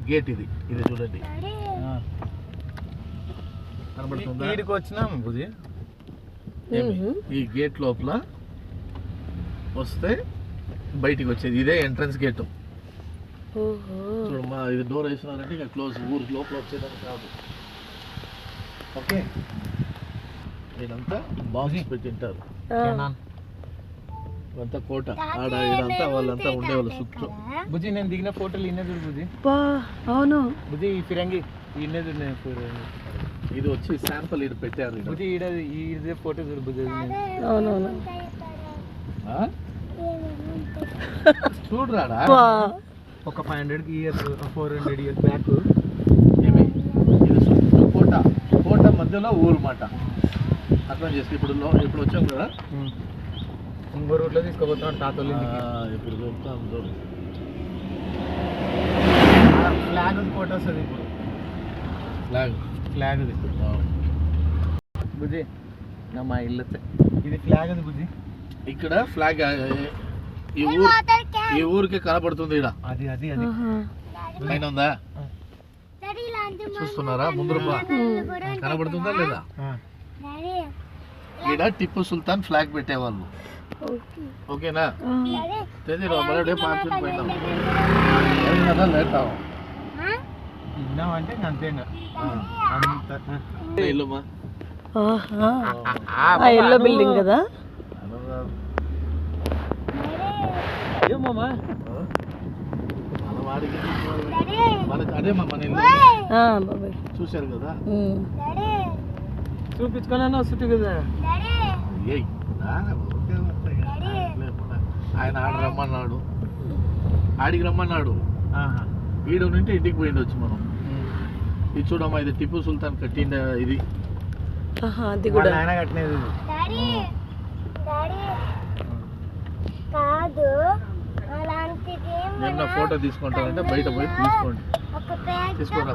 Gate ఇది చూడండి కనబడుతుందా? ఈడికి వచ్చినాం బుజ్జి. ఈ గేట్ లోపల వస్తే బయటికి వచ్చేది ఇదే ఎంట్రన్స్ గేట్. చూడమ్మా, ఇది డోర్ వేసినారంటే ఇక క్లోజ్, ఊరికి లోపల వచ్చేదాన్ని కాదు. ఓకే, ఇదంతా బాక్స్ పెట్టింటారు. ఇదంతా కోట, ఆడ ఇదంతా వాళ్ళంతా ఉండేవాళ్ళు చుట్టూ. బుజ్జి నేను దిగిన ఫోటోలు ఇన్నే చూడు బుజ్జి. అవును బుజ్జి ఈ ఫిరంగి ఇన్నే చూడు. ఇది వచ్చి శాంపుల్ ఇది పెట్టారు. బుజ్జి ఇదే ఫోటో చూడు బుజ్జి. అవునవును చూడరాడా ఒక 500 ఇయర్స్ 400 ఇయర్స్ బ్యాక్ ఏమి ఇది చుట్టూ కోట మధ్యలో ఊరు మాట. అర్థం చేసి ఇప్పుడు వచ్చాం కదా, ఇంకో రూట్లో తీసుకోబోతున్నాం తాతోళ్ళు. ఇప్పుడు దొరుకుతాం ఫ్లాగ్ కోట వస్తుంది ఇప్పుడు. ఫ్లాగ్ బుజ్జి మా ఇల్లు ఇది ఫ్లాగ్ అది బుజ్జి. ఇక్కడ ఫ్లాగ్ ఈ ఊరికి కనబడుతుంది. ఇక్కడ అది పైన ఉందా చూస్తున్నారా? ముందు కనబడుతుందా లేదా? ఇక్కడ టిప్పు సుల్తాన్ ఫ్లాగ్ పెట్టేవాళ్ళు. ఓకేనా? తెలియదు మళ్ళీ పార్టీ పోయినాం లేతాం విన్నామంటే అంతేనా. ఇల్లుమా ఎల్లో బిల్డింగ్ కదా. ఏమమ్మా మనకి అదే మా మన ఇల్లు చూశారు కదా. చూపించుకోనన్నా చుట్టూ కదా. ఆయన ఆడికి రమ్మన్నాడు. ఈడ నుండి ఇంటికి పోయింది వచ్చి మనం. ఇది చూడమ్మా, ఇది టిప్పు సుల్తాన్ కట్టిండ. ఇది అది కూడా ఆయన కట్టినది. నిన్న ఫోటో తీసుకుంటారంటే బయట పోయి తీసుకోండి. తీసుకోరా.